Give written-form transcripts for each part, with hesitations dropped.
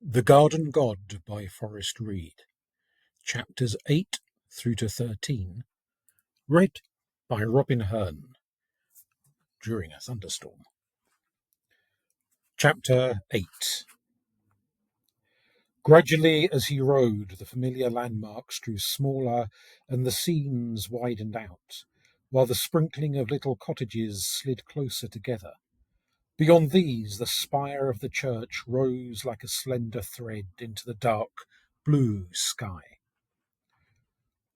The Garden God by Forrest Reid, Chapters 8 through to 13, read by Robin Hearn during a thunderstorm. Chapter 8. Gradually, as he rode, the familiar landmarks grew smaller and the scenes widened out, while the sprinkling of little cottages slid closer together. Beyond these, the spire of the church rose like a slender thread into the dark blue sky.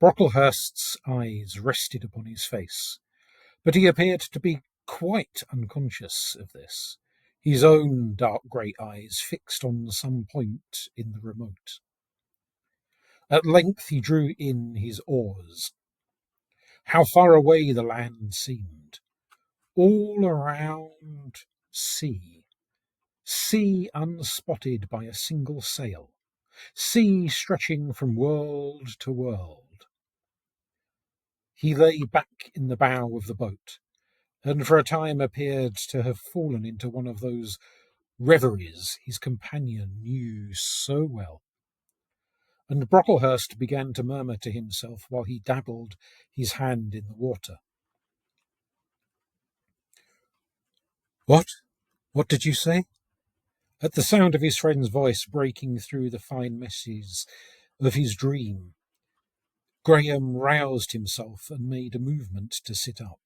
Brocklehurst's eyes rested upon his face, but he appeared to be quite unconscious of this, his own dark grey eyes fixed on some point in the remote. At length he drew in his oars. How far away the land seemed! All around sea, sea unspotted by a single sail, sea stretching from world to world. He lay back in the bow of the boat, and for a time appeared to have fallen into one of those reveries his companion knew so well. And Brocklehurst began to murmur to himself while he dabbled his hand in the water. "What? What did you say?" At the sound of his friend's voice breaking through the fine meshes of his dream, Graham roused himself and made a movement to sit up.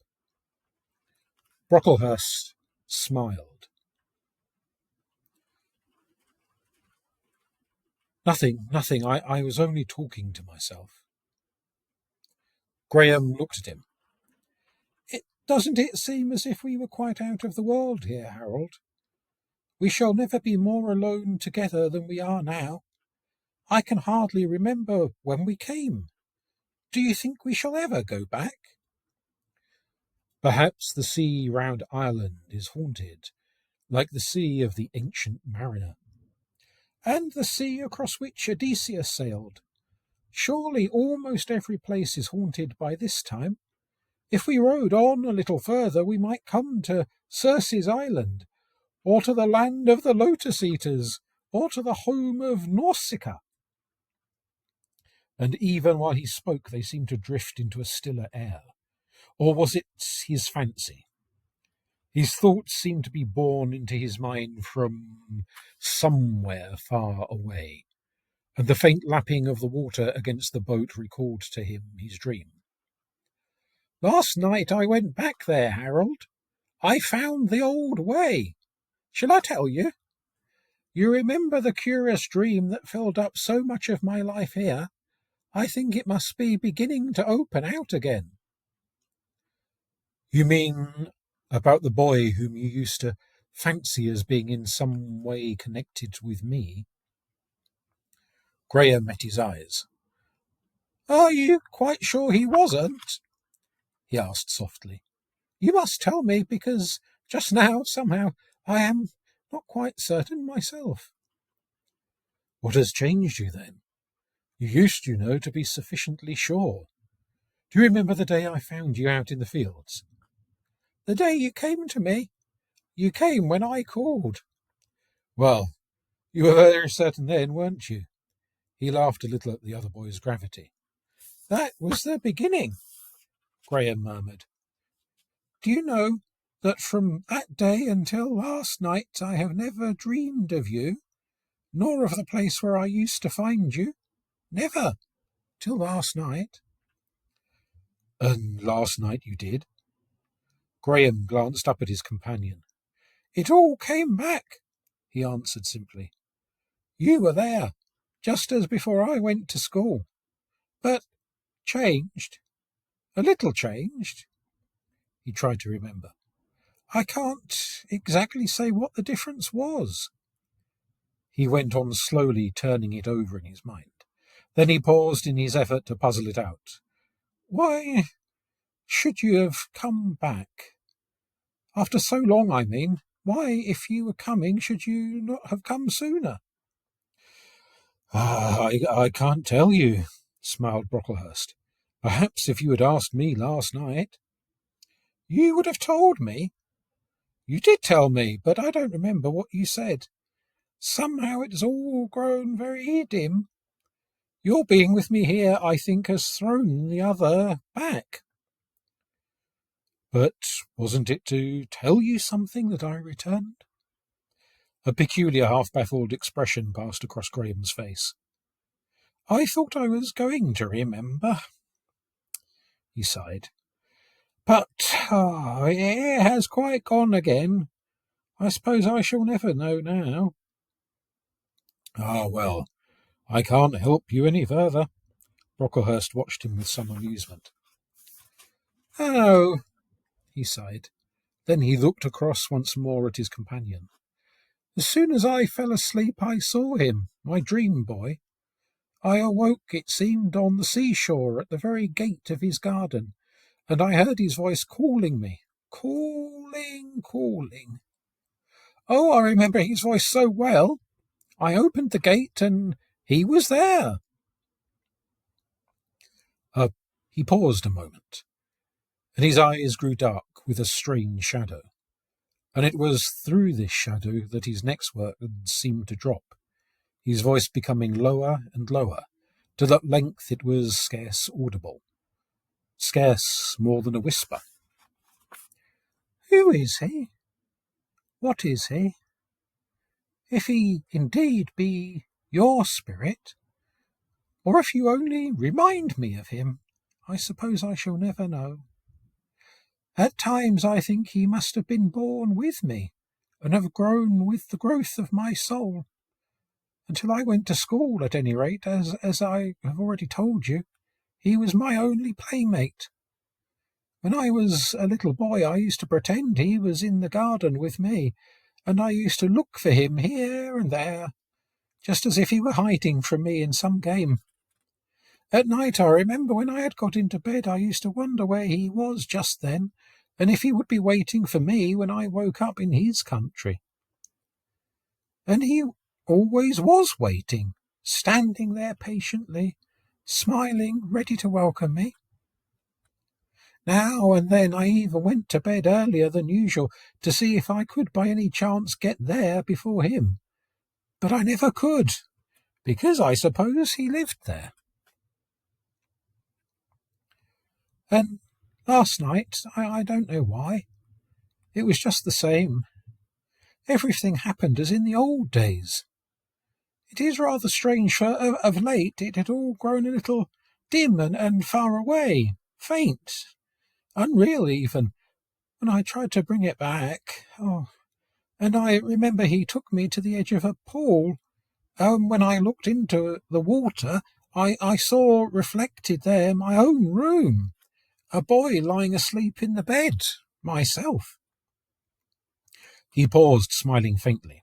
Brocklehurst smiled. Nothing. I was only talking to myself." Graham looked at him. Doesn't it seem as if we were quite out of the world here, Harold? We shall never be more alone together than we are now. I can hardly remember when we came. Do you think we shall ever go back?" "Perhaps the sea round Ireland is haunted, like the sea of the ancient mariner." "And the sea across which Odysseus sailed. Surely almost every place is haunted by this time. If we rowed on a little further, we might come to Circe's island, or to the land of the Lotus Eaters, or to the home of Nausicaa." And even while he spoke, they seemed to drift into a stiller air. Or was it his fancy? His thoughts seemed to be borne into his mind from somewhere far away, and the faint lapping of the water against the boat recalled to him his dream. "Last night I went back there, Harold. I found the old way. Shall I tell you? You remember the curious dream that filled up so much of my life here? I think it must be beginning to open out again." "You mean about the boy whom you used to fancy as being in some way connected with me?" Graham met his eyes. "Are you quite sure he wasn't?" he asked softly. "You must tell me, because just now, somehow, I am not quite certain myself." "What has changed you, then? You used, to be sufficiently sure. Do you remember the day I found you out in the fields?" "The day you came to me? You came when I called." "Well, you were very certain then, weren't you?" He laughed a little at the other boy's gravity. "That was the beginning," Graham murmured. "Do you know that from that day until last night I have never dreamed of you, nor of the place where I used to find you? Never, till last night." "And last night you did?" Graham glanced up at his companion. "It all came back," he answered simply. "You were there, just as before I went to school. But changed. A little changed." He tried to remember. "I can't exactly say what the difference was." He went on slowly, turning it over in his mind. Then he paused in his effort to puzzle it out. "Why should you have come back? After so long, I mean. Why, if you were coming, should you not have come sooner?" I can't tell you," smiled Brocklehurst. "Perhaps if you had asked me last night—" "You would have told me?" "You did tell me, but I don't remember what you said." Somehow it has all grown very dim. Your being with me here, I think, has thrown the other back. But wasn't it to tell you something that I returned? A peculiar, half-baffled expression passed across Graham's face. I thought I was going to remember. He sighed. But it has quite gone again. I suppose I shall never know now. Ah, well, I can't help you any further. Brocklehurst watched him with some amusement. Oh, he sighed. Then he looked across once more at his companion. As soon as I fell asleep, I saw him, my dream boy. I awoke, it seemed, on the seashore at the very gate of his garden, and I heard his voice calling me. Calling, calling. Oh, I remember his voice so well. I opened the gate, and he was there. He paused a moment, and his eyes grew dark with a strange shadow. And it was through this shadow that his next words seemed to drop, his voice becoming lower and lower, till at length it was scarce audible, scarce more than a whisper. Who is he? What is he? If he indeed be your spirit, or if you only remind me of him, I suppose I shall never know. At times I think he must have been born with me, and have grown with the growth of my soul. Until I went to school, at any rate, as I have already told you, he was my only playmate. When I was a little boy, I used to pretend he was in the garden with me, and I used to look for him here and there, just as if he were hiding from me in some game. At night, I remember when I had got into bed, I used to wonder where he was just then, and if he would be waiting for me when I woke up in his country. And he always was waiting, standing there patiently, smiling, ready to welcome me. Now and then I even went to bed earlier than usual to see if I could by any chance get there before him. But I never could, because I suppose he lived there. And last night, I don't know why, it was just the same. Everything happened as in the old days. It is rather strange, for of late it had all grown a little dim and far away, faint, unreal even, when I tried to bring it back. Oh, and I remember he took me to the edge of a pool. When I looked into the water, I saw reflected there my own room, a boy lying asleep in the bed, myself. He paused, smiling faintly,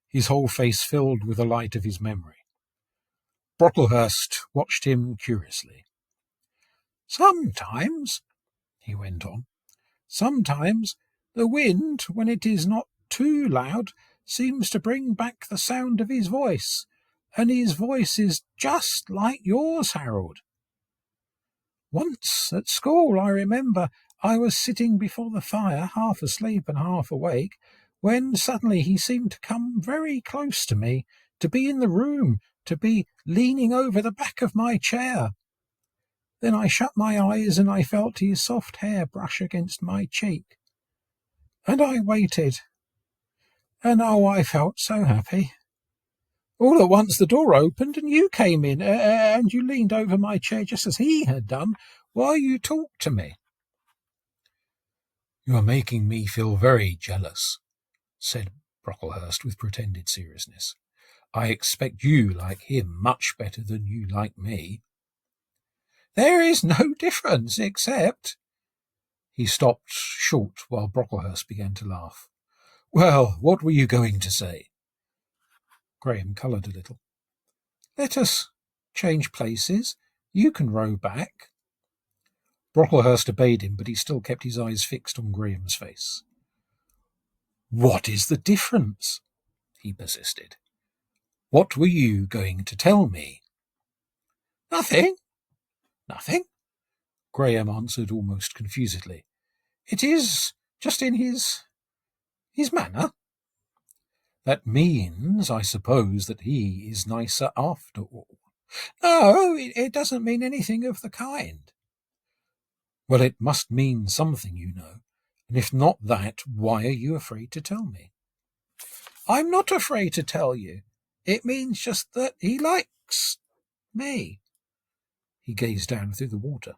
his whole face filled with the light of his memory. Brocklehurst watched him curiously. Sometimes, he went on, sometimes the wind, when it is not too loud, seems to bring back the sound of his voice, and his voice is just like yours, Harold. Once at school, I remember, I was sitting before the fire, half asleep and half awake, when suddenly he seemed to come very close to me, to be in the room, to be leaning over the back of my chair. Then I shut my eyes and I felt his soft hair brush against my cheek. And I waited. And oh, I felt so happy. All at once the door opened and you came in, and you leaned over my chair just as he had done, while you talked to me. You are making me feel very jealous, said Brocklehurst with pretended seriousness. I expect you like him much better than you like me. There is no difference, except... He stopped short while Brocklehurst began to laugh. Well, what were you going to say? Graham coloured a little. Let us change places. You can row back. Brocklehurst obeyed him, but he still kept his eyes fixed on Graham's face. What is the difference? He persisted. What were you going to tell me? Nothing. Nothing, Graham answered almost confusedly. It is just in his manner. That means, I suppose, that he is nicer after all. No, it doesn't mean anything of the kind. Well, it must mean something, you know. And if not that, why are you afraid to tell me? I'm not afraid to tell you. It means just that he likes me. He gazed down through the water.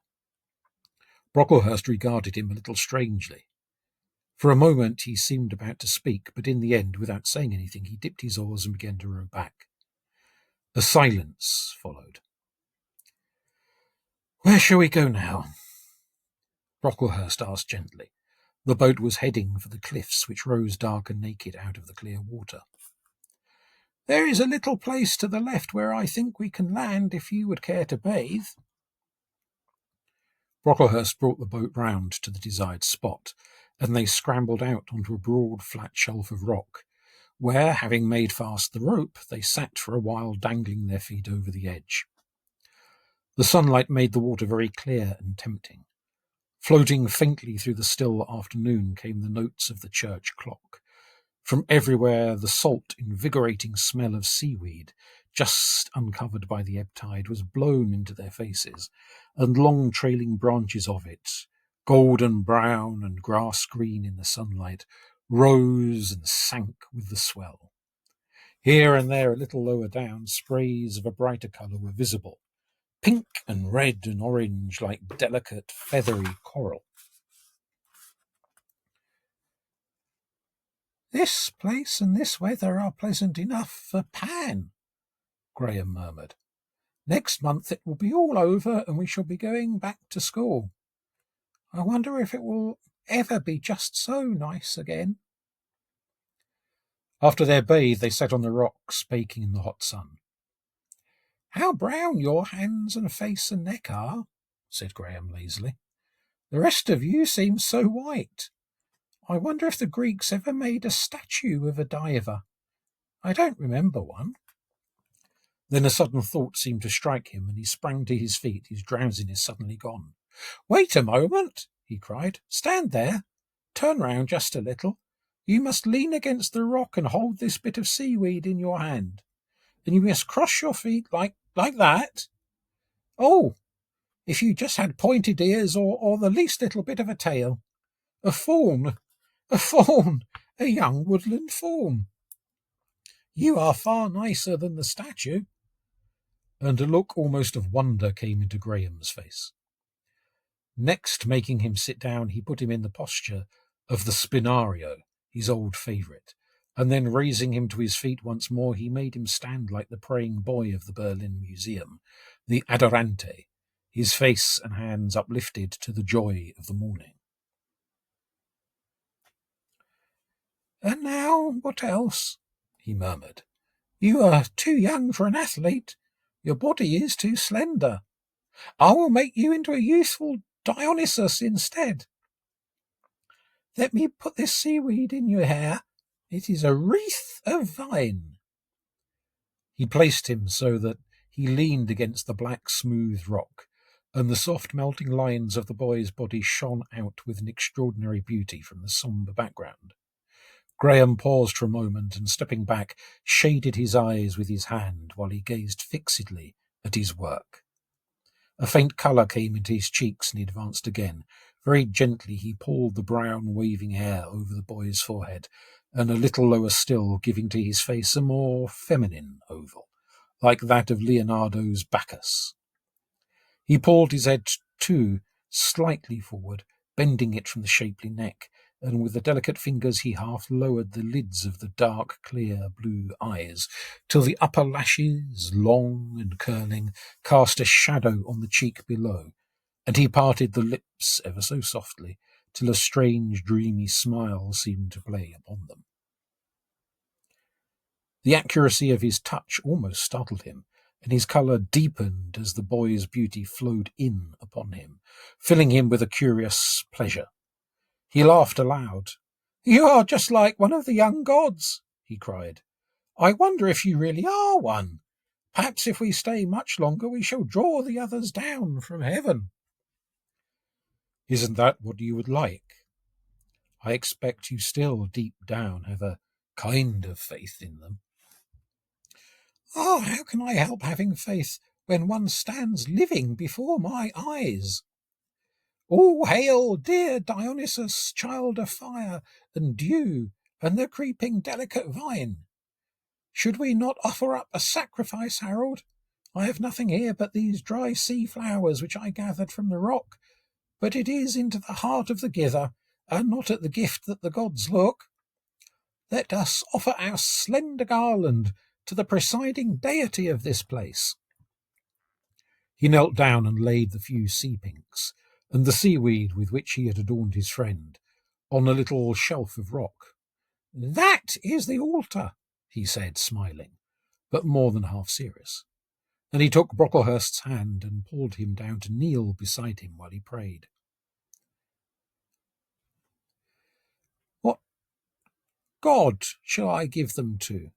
Brocklehurst regarded him a little strangely. For a moment he seemed about to speak, but in the end, without saying anything, he dipped his oars and began to row back. A silence followed. Where shall we go now? Brocklehurst asked gently. The boat was heading for the cliffs which rose dark and naked out of the clear water. There is a little place to the left where I think we can land if you would care to bathe. Brocklehurst brought the boat round to the desired spot, and they scrambled out onto a broad, flat shelf of rock, where, having made fast the rope, they sat for a while dangling their feet over the edge. The sunlight made the water very clear and tempting. Floating faintly through the still afternoon came the notes of the church clock. From everywhere the salt, invigorating smell of seaweed, just uncovered by the ebb tide, was blown into their faces, and long trailing branches of it, golden brown and grass green in the sunlight, rose and sank with the swell. Here and there, a little lower down, sprays of a brighter colour were visible, pink and red and orange like delicate feathery coral. This place and this weather are pleasant enough for Pan, Graham murmured. Next month it will be all over and we shall be going back to school. I wonder if it will ever be just so nice again. After their bathe, they sat on the rocks, baking in the hot sun. How brown your hands and face and neck are, said Graham lazily. The rest of you seems so white. I wonder if the Greeks ever made a statue of a diver. I don't remember one. Then a sudden thought seemed to strike him, and he sprang to his feet, his drowsiness suddenly gone. Wait a moment, he cried. Stand there. Turn round just a little. You must lean against the rock and hold this bit of seaweed in your hand. And you must cross your feet like that. Oh, if you just had pointed ears or the least little bit of a tail. A fawn, a young woodland fawn. You are far nicer than the statue. And a look almost of wonder came into Graham's face. Next, making him sit down, he put him in the posture of the spinario, his old favourite, and then raising him to his feet once more, he made him stand like the praying boy of the Berlin Museum, the adorante, his face and hands uplifted to the joy of the morning. And now, what else? He murmured. You are too young for an athlete. Your body is too slender. I will make you into a youthful Dionysus instead. Let me put this seaweed in your hair. It is a wreath of vine. He placed him so that he leaned against the black, smooth rock, and the soft melting lines of the boy's body shone out with an extraordinary beauty from the sombre background. Graham paused for a moment and, stepping back, shaded his eyes with his hand while he gazed fixedly at his work. A faint colour came into his cheeks and he advanced again. Very gently he pulled the brown waving hair over the boy's forehead, and a little lower still, giving to his face a more feminine oval, like that of Leonardo's Bacchus. He pulled his head, too, slightly forward, bending it from the shapely neck, and with the delicate fingers he half lowered the lids of the dark, clear blue eyes, till the upper lashes, long and curling, cast a shadow on the cheek below, and he parted the lips ever so softly, till a strange, dreamy smile seemed to play upon them. The accuracy of his touch almost startled him, and his colour deepened as the boy's beauty flowed in upon him, filling him with a curious pleasure. He laughed aloud. You are just like one of the young gods, he cried. I wonder if you really are one. Perhaps if we stay much longer we shall draw the others down from heaven. Isn't that what you would like? I expect you still, deep down, have a kind of faith in them. Ah, how can I help having faith when one stands living before my eyes? All hail, dear Dionysus, child of fire and dew and the creeping delicate vine! Should we not offer up a sacrifice, Harold? I have nothing here but these dry sea flowers which I gathered from the rock, but it is into the heart of the giver, and not at the gift that the gods look. Let us offer our slender garland to the presiding deity of this place. He knelt down and laid the few sea pinks, and the seaweed with which he had adorned his friend, on a little shelf of rock. That is the altar, he said, smiling, but more than half serious. And he took Brocklehurst's hand and pulled him down to kneel beside him while he prayed. What god shall I give them to?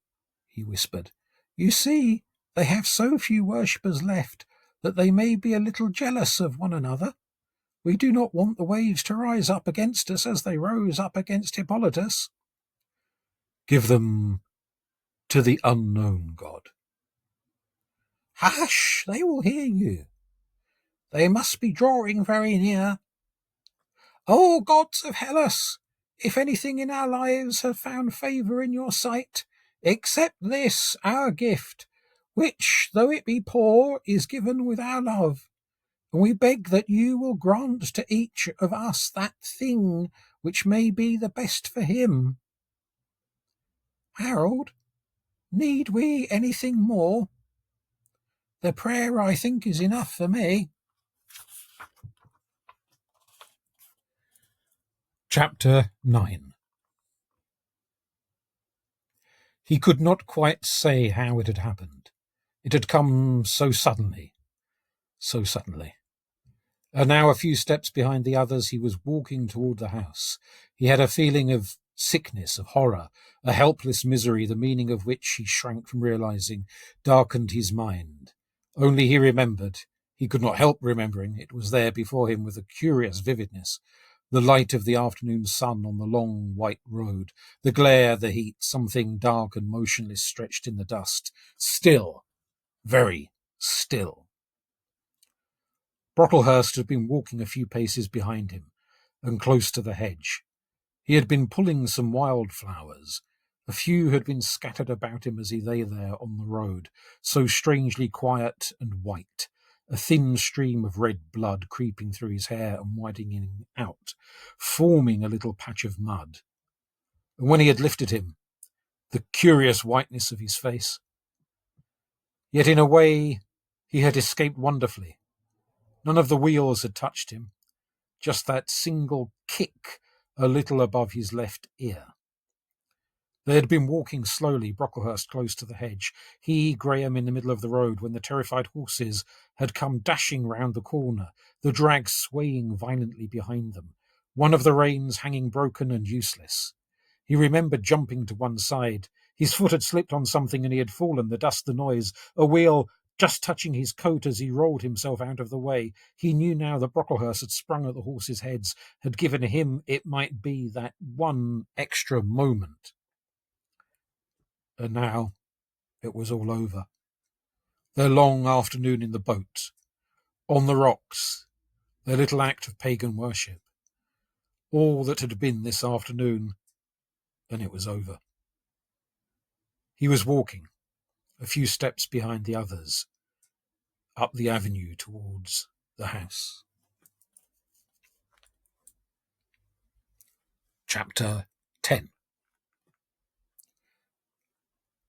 He whispered. You see, they have so few worshippers left that they may be a little jealous of one another. We do not want the waves to rise up against us as they rose up against Hippolytus. Give them to the unknown god. Hush, they will hear you. They must be drawing very near. O gods of Hellas, if anything in our lives have found favour in your sight, accept this, our gift, which, though it be poor, is given with our love. And we beg that you will grant to each of us that thing which may be the best for him. Harold, need we anything more? The prayer, I think, is enough for me. Chapter 9. He could not quite say how it had happened. It had come so suddenly. And now, a few steps behind the others, he was walking toward the house. He had a feeling of sickness, of horror, a helpless misery, the meaning of which he shrank from realizing, darkened his mind. Only he remembered. He could not help remembering. It was there before him with a curious vividness. The light of the afternoon sun on the long white road, the glare, the heat, something dark and motionless stretched in the dust. Still, very still. Brocklehurst had been walking a few paces behind him, and close to the hedge. He had been pulling some wildflowers. A few had been scattered about him as he lay there on the road, so strangely quiet and white, a thin stream of red blood creeping through his hair and widening out, forming a little patch of mud. And when he had lifted him, the curious whiteness of his face. Yet in a way he had escaped wonderfully. None of the wheels had touched him, just that single kick a little above his left ear. They had been walking slowly, Brocklehurst close to the hedge, he, Graham, in the middle of the road, when the terrified horses had come dashing round the corner, the drag swaying violently behind them, one of the reins hanging broken and useless. He remembered jumping to one side. His foot had slipped on something and he had fallen, the dust, the noise, a wheel just touching his coat as he rolled himself out of the way. He knew now that Brocklehurst had sprung at the horses' heads, had given him, it might be, that one extra moment. And now it was all over. Their long afternoon in the boat, on the rocks, their little act of pagan worship. All that had been this afternoon, and it was over. He was walking, a few steps behind the others, up the avenue towards the house. Chapter 10.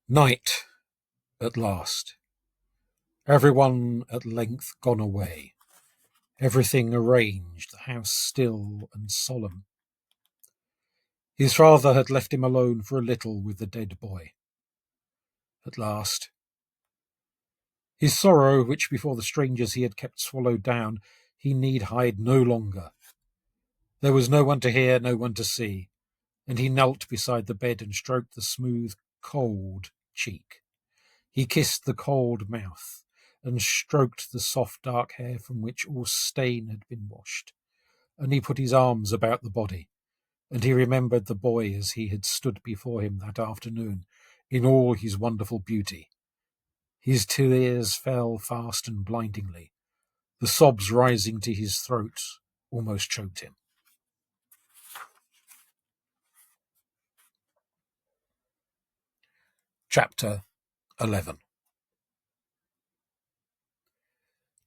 Night, at last. Everyone at length gone away. Everything arranged, the house still and solemn. His father had left him alone for a little with the dead boy. At last. His sorrow, which before the strangers he had kept swallowed down, he need hide no longer. There was no one to hear, no one to see, and he knelt beside the bed and stroked the smooth, cold cheek. He kissed the cold mouth, and stroked the soft dark hair from which all stain had been washed, and he put his arms about the body, and he remembered the boy as he had stood before him that afternoon in all his wonderful beauty. His tears fell fast and blindingly. The sobs rising to his throat almost choked him. Chapter 11.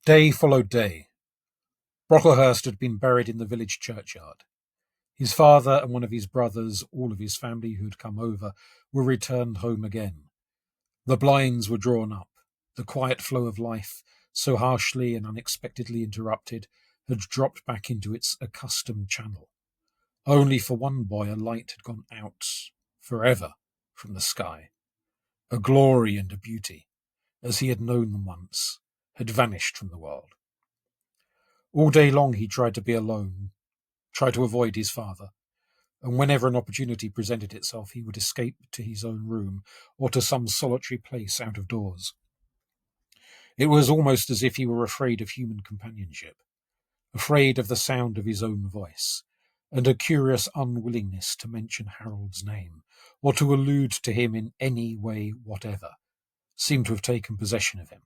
Day followed day. Brocklehurst had been buried in the village churchyard. His father and one of his brothers, all of his family who had come over, were returned home again. The blinds were drawn up. The quiet flow of life, so harshly and unexpectedly interrupted, had dropped back into its accustomed channel. Only for one boy a light had gone out forever from the sky. A glory and a beauty, as he had known them once, had vanished from the world. All day long he tried to be alone, tried to avoid his father, and whenever an opportunity presented itself he would escape to his own room or to some solitary place out of doors. It was almost as if he were afraid of human companionship, afraid of the sound of his own voice, and a curious unwillingness to mention Harold's name, or to allude to him in any way whatever, seemed to have taken possession of him,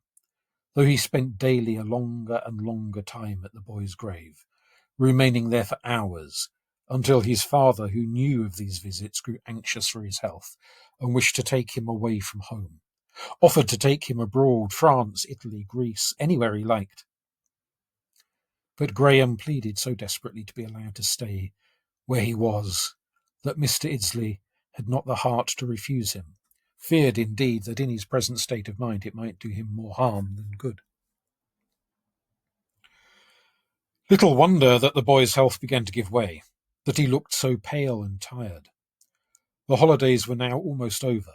though he spent daily a longer and longer time at the boy's grave, remaining there for hours, until his father, who knew of these visits, grew anxious for his health, and wished to take him away from home, offered to take him abroad, France, Italy, Greece, anywhere he liked. But Graham pleaded so desperately to be allowed to stay where he was that Mr. Iddesleigh had not the heart to refuse him, feared indeed that in his present state of mind it might do him more harm than good. Little wonder that the boy's health began to give way, that he looked so pale and tired. The holidays were now almost over,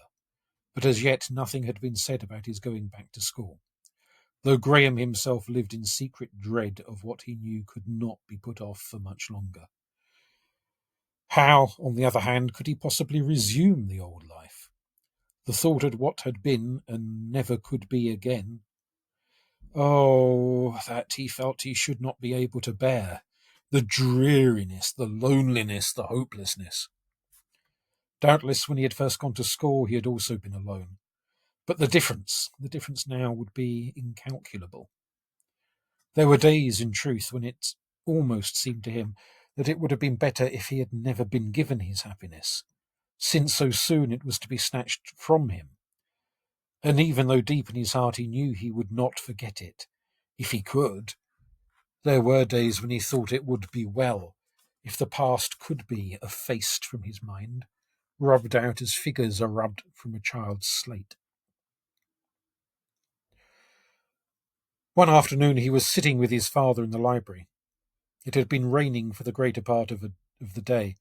but as yet nothing had been said about his going back to school, though Graham himself lived in secret dread of what he knew could not be put off for much longer. How, on the other hand, could he possibly resume the old life? The thought of what had been and never could be again. Oh, that he felt he should not be able to bear. The dreariness, the loneliness, the hopelessness. Doubtless when he had first gone to school he had also been alone. But the difference now would be incalculable. There were days, in truth, when it almost seemed to him that it would have been better if he had never been given his happiness, since so soon it was to be snatched from him. And even though deep in his heart he knew he would not forget it, if he could, there were days when he thought it would be well if the past could be effaced from his mind, rubbed out as figures are rubbed from a child's slate. One afternoon he was sitting with his father in the library. It had been raining for the greater part of the day,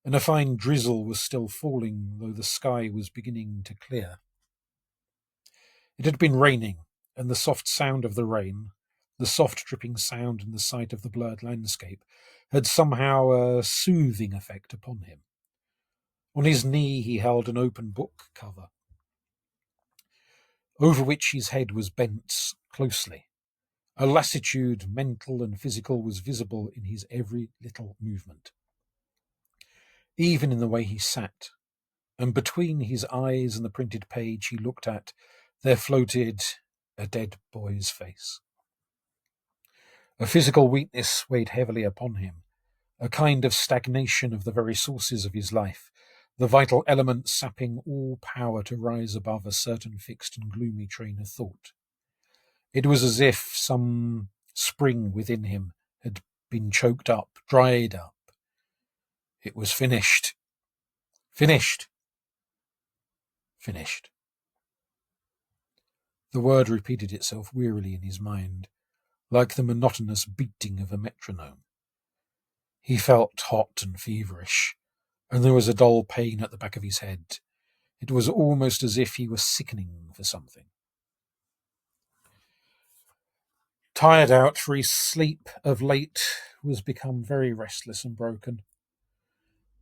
and a fine drizzle was still falling, though the sky was beginning to clear. It had been raining, and the soft sound of the rain, the soft dripping sound and the sight of the blurred landscape, had somehow a soothing effect upon him. On his knee he held an open book cover, over which his head was bent closely. A lassitude, mental and physical, was visible in his every little movement, even in the way he sat, and between his eyes and the printed page he looked at, there floated a dead boy's face. A physical weakness weighed heavily upon him, a kind of stagnation of the very sources of his life, the vital element sapping all power to rise above a certain fixed and gloomy train of thought. It was as if some spring within him had been choked up, dried up. It was finished. Finished. Finished. The word repeated itself wearily in his mind, like the monotonous beating of a metronome. He felt hot and feverish, and there was a dull pain at the back of his head. It was almost as if he was sickening for something. Tired out, for his sleep of late was become very restless and broken.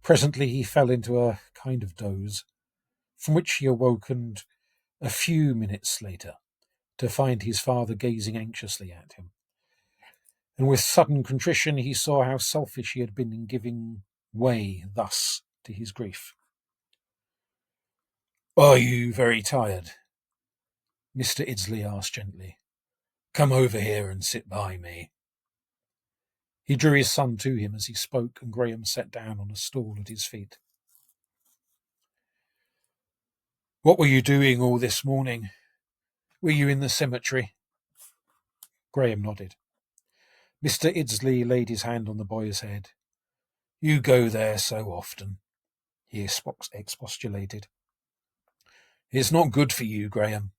Presently he fell into a kind of doze, from which he awoke, and a few minutes later to find his father gazing anxiously at him. And with sudden contrition he saw how selfish he had been in giving way thus to his grief. "Are you very tired?" Mr. Idsley asked gently. "Come over here and sit by me." He drew his son to him as he spoke, and Graham sat down on a stool at his feet. "What were you doing all this morning? Were you in the cemetery?" Graham nodded. Mr. Idsley laid his hand on the boy's head. "You go there so often," he expostulated. "It's not good for you, Graham.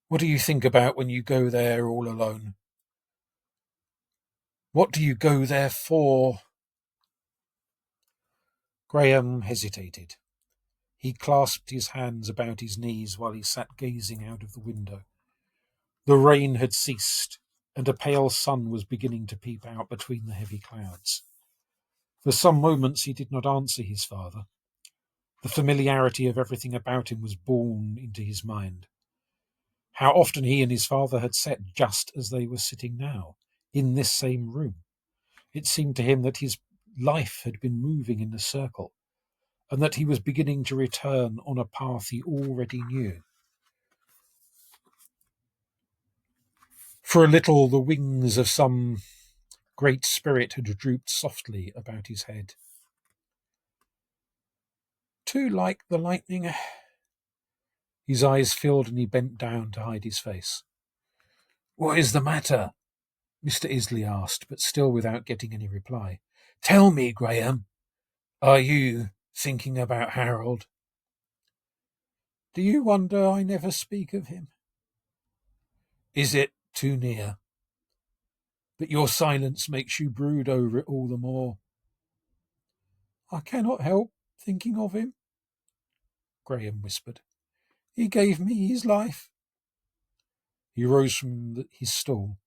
What do you think about when you go there all alone? What do you go there for?" Graham hesitated. He clasped his hands about his knees while he sat gazing out of the window. The rain had ceased, and a pale sun was beginning to peep out between the heavy clouds. For some moments he did not answer his father. The familiarity of everything about him was borne into his mind. How often he and his father had sat just as they were sitting now, in this same room. It seemed to him that his life had been moving in a circle, and that he was beginning to return on a path he already knew. For a little, the wings of some great spirit had drooped softly about his head. "Too like the lightning." His eyes filled and he bent down to hide his face. "What is the matter?" Mr. Isley asked, but still without getting any reply. "Tell me, Graham, are you thinking about Harold?" "Do you wonder I never speak of him?" "Is it too near? But your silence makes you brood over it all the more." "I cannot help thinking of him," Graham whispered. "He gave me his life." He rose from his stool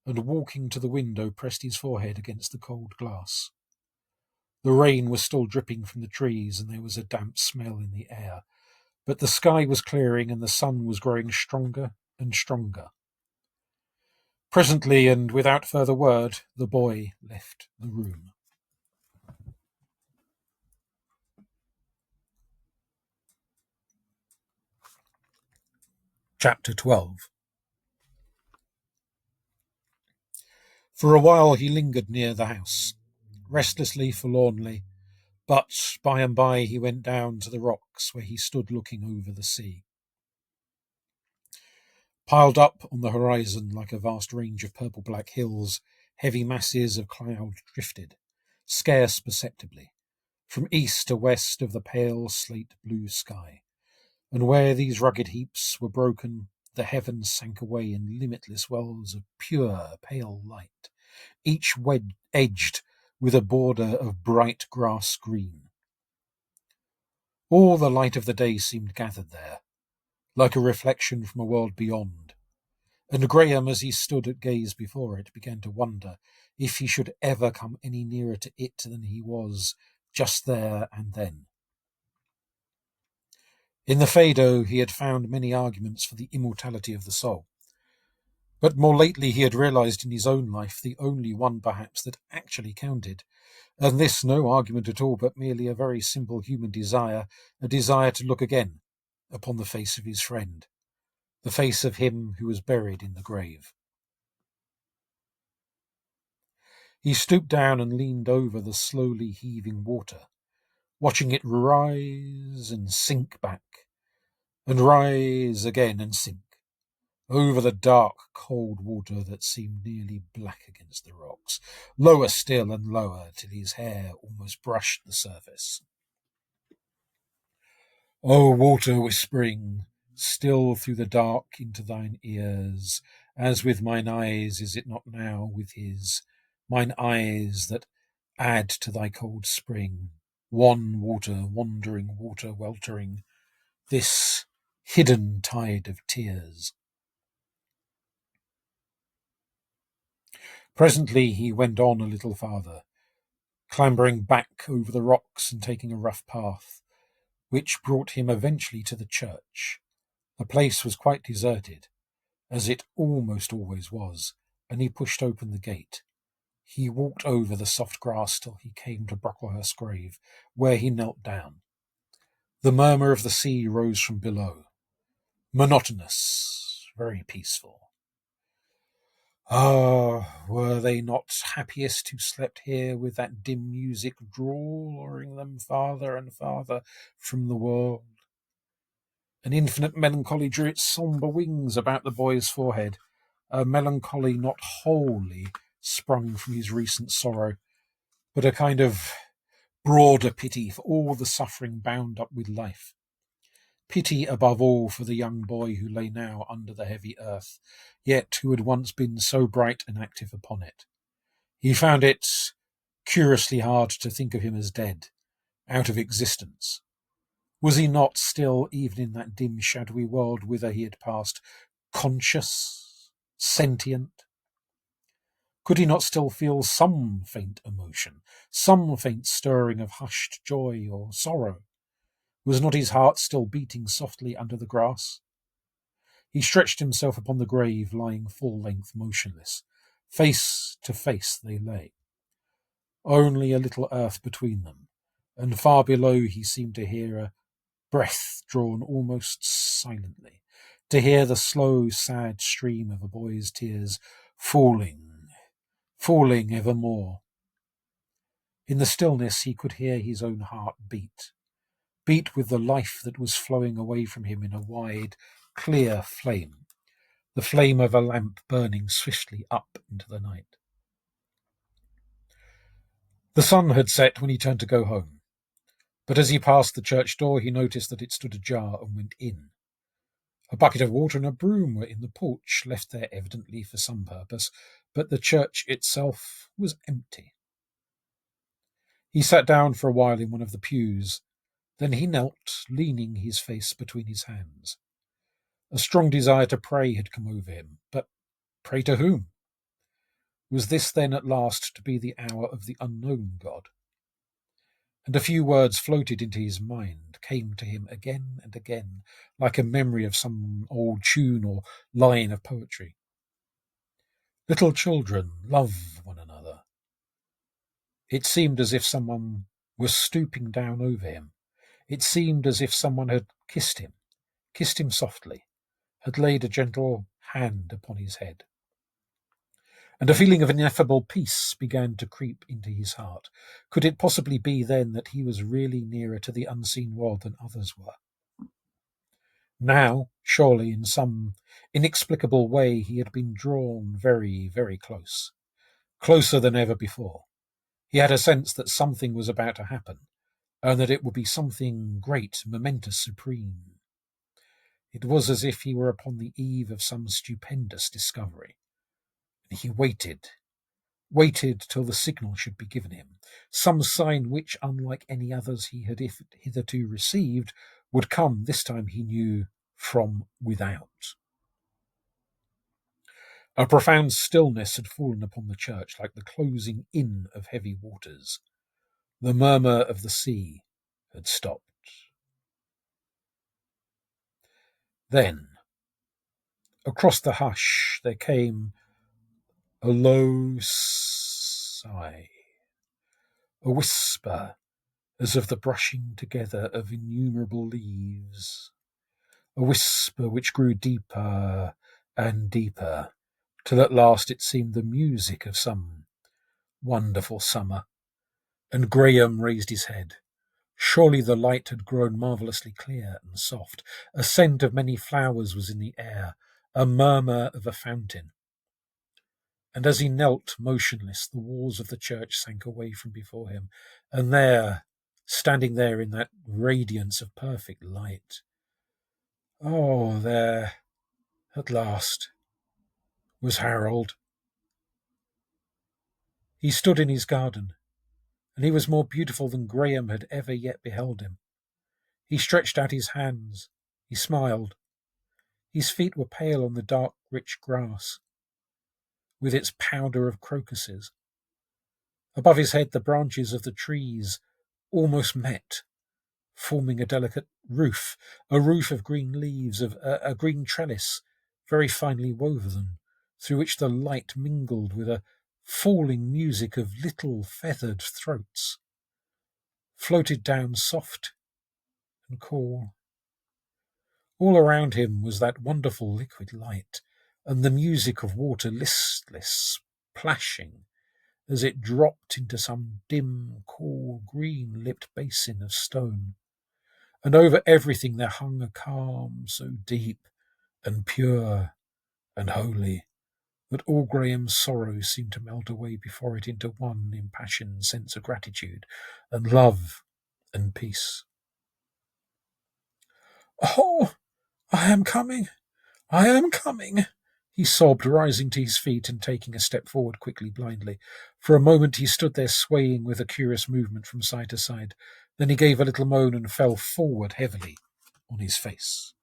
and, walking to the window, pressed his forehead against the cold glass. The rain was still dripping from the trees, and there was a damp smell in the air, but the sky was clearing and the sun was growing stronger and stronger. Presently, and without further word, the boy left the room. Chapter 12. For a while he lingered near the house, restlessly, forlornly, but by and by he went down to the rocks where he stood looking over the sea. Piled up on the horizon like a vast range of purple-black hills, heavy masses of cloud drifted, scarce perceptibly, from east to west of the pale slate-blue sky, and where these rugged heaps were broken, the heavens sank away in limitless wells of pure, pale light, each edged with a border of bright grass green. All the light of the day seemed gathered there, like a reflection from a world beyond, and Graham, as he stood at gaze before it, began to wonder if he should ever come any nearer to it than he was just there and then. In the Phaedo he had found many arguments for the immortality of the soul, but more lately he had realized in his own life the only one perhaps that actually counted, and this no argument at all, but merely a very simple human desire, a desire to look again upon the face of his friend, the face of him who was buried in the grave. He stooped down and leaned over the slowly heaving water, watching it rise and sink back, and rise again and sink, over the dark, cold water that seemed nearly black against the rocks, lower still and lower, till his hair almost brushed the surface. O water whispering, still through the dark into thine ears, as with mine eyes is it not now with his, mine eyes that add to thy cold spring, wan water, wandering water, weltering, this hidden tide of tears. Presently he went on a little farther, clambering back over the rocks and taking a rough path, which brought him eventually to the church. The place was quite deserted, as it almost always was, and he pushed open the gate. He walked over the soft grass till he came to Brocklehurst's grave, where he knelt down. The murmur of the sea rose from below, monotonous, very peaceful. Ah, were they not happiest who slept here with that dim music drawing them farther and farther from the world? An infinite melancholy drew its sombre wings about the boy's forehead, a melancholy not wholly sprung from his recent sorrow, but a kind of broader pity for all the suffering bound up with life. Pity above all for the young boy who lay now under the heavy earth, yet who had once been so bright and active upon it. He found it curiously hard to think of him as dead, out of existence. Was he not still, even in that dim, shadowy world whither he had passed, conscious, sentient? Could he not still feel some faint emotion, some faint stirring of hushed joy or sorrow? Was not his heart still beating softly under the grass? He stretched himself upon the grave, lying full length motionless. Face to face they lay, only a little earth between them, and far below he seemed to hear a breath drawn almost silently, to hear the slow, sad stream of a boy's tears falling, falling evermore. In the stillness he could hear his own heart beat with the life that was flowing away from him in a wide, clear flame, the flame of a lamp burning swiftly up into the night. The sun had set when he turned to go home, but as he passed the church door he noticed that it stood ajar and went in. A bucket of water and a broom were in the porch, left there evidently for some purpose, but the church itself was empty. He sat down for a while in one of the pews. Then he knelt, leaning his face between his hands. A strong desire to pray had come over him, but pray to whom? Was this then at last to be the hour of the unknown God? And a few words floated into his mind, came to him again and again, like a memory of some old tune or line of poetry. Little children love one another. It seemed as if someone was stooping down over him. It seemed as if someone had kissed him softly, had laid a gentle hand upon his head. And a feeling of ineffable peace began to creep into his heart. Could it possibly be then that he was really nearer to the unseen world than others were? Now, surely, in some inexplicable way, he had been drawn very, very close, closer than ever before. He had a sense that something was about to happen, and that it would be something great, momentous, supreme. It was as if he were upon the eve of some stupendous discovery. He waited till the signal should be given him, some sign which, unlike any others he had hitherto received, would come, this time he knew, from without. A profound stillness had fallen upon the church, like the closing in of heavy waters. The murmur of the sea had stopped. Then, across the hush, there came a low sigh, a whisper as of the brushing together of innumerable leaves, a whisper which grew deeper and deeper, till at last it seemed the music of some wonderful summer. And Graham raised his head. Surely the light had grown marvellously clear and soft. A scent of many flowers was in the air, a murmur of a fountain. And as he knelt motionless, the walls of the church sank away from before him, and there, standing there in that radiance of perfect light, oh, there, at last, was Harold. He stood in his garden, and he was more beautiful than Graham had ever yet beheld him. He stretched out his hands. He smiled. His feet were pale on the dark, rich grass, with its powder of crocuses. Above his head the branches of the trees almost met, forming a delicate roof, a roof of green leaves, of a green trellis, very finely woven, through which the light mingled with a falling music of little feathered throats, floated down soft and cool. All around him was that wonderful liquid light, and the music of water listless, splashing, as it dropped into some dim, cool, green-lipped basin of stone. And over everything there hung a calm so deep and pure and holy that all Graham's sorrows seemed to melt away before it into one impassioned sense of gratitude and love and peace. "Oh, I am coming! I am coming!" he sobbed, rising to his feet and taking a step forward quickly, blindly. For a moment he stood there swaying with a curious movement from side to side. Then he gave a little moan and fell forward heavily on his face.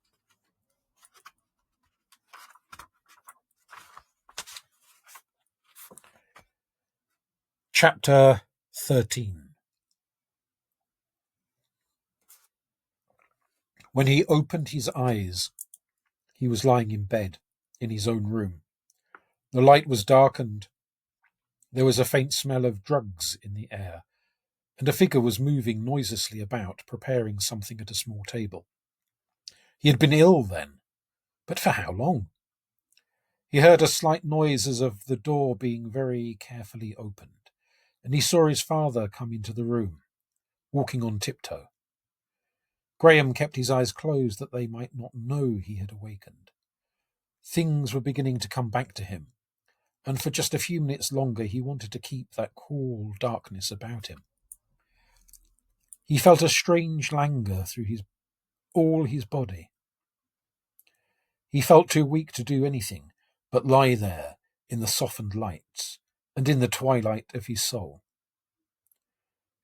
Chapter 13. When he opened his eyes, he was lying in bed in his own room. The light was darkened. There was a faint smell of drugs in the air, and a figure was moving noiselessly about, preparing something at a small table. He had been ill then, but for how long? He heard a slight noise as of the door being very carefully opened, and he saw his father come into the room, walking on tiptoe. Graham kept his eyes closed that they might not know he had awakened. Things were beginning to come back to him, and for just a few minutes longer he wanted to keep that cool darkness about him. He felt a strange languor through all his body. He felt too weak to do anything but lie there in the softened lights and in the twilight of his soul.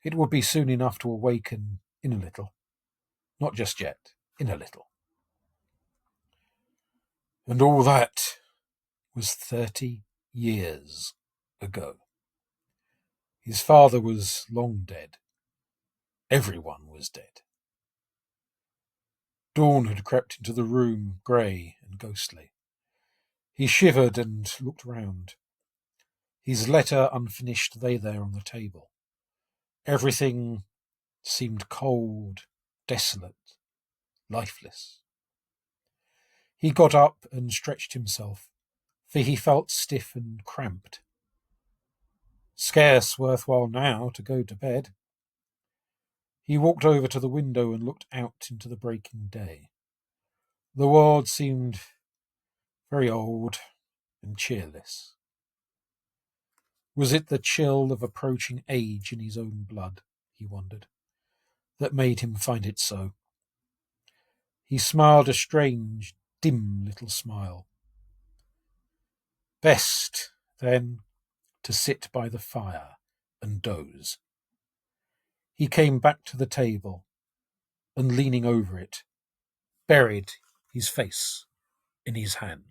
It would be soon enough to awaken in a little. Not just yet, in a little. And all that was 30 years ago. His father was long dead. Everyone was dead. Dawn had crept into the room, grey and ghostly. He shivered and looked round. His letter unfinished lay there on the table. Everything seemed cold, desolate, lifeless. He got up and stretched himself, for he felt stiff and cramped. Scarce worthwhile now to go to bed. He walked over to the window and looked out into the breaking day. The world seemed very old and cheerless. Was it the chill of approaching age in his own blood, he wondered, that made him find it so? He smiled a strange, dim little smile. Best, then, to sit by the fire and doze. He came back to the table and, leaning over it, buried his face in his hands.